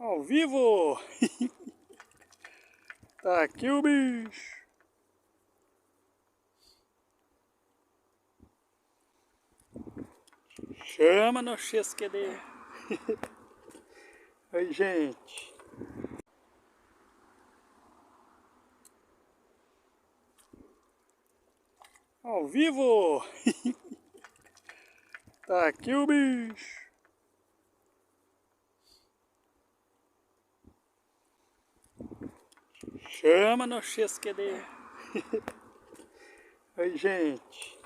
Ao vivo! Tá aqui o bicho! Chama no XQD! Oi, gente! Ao vivo! Tá aqui o bicho! Chama no XQD! Oi, gente!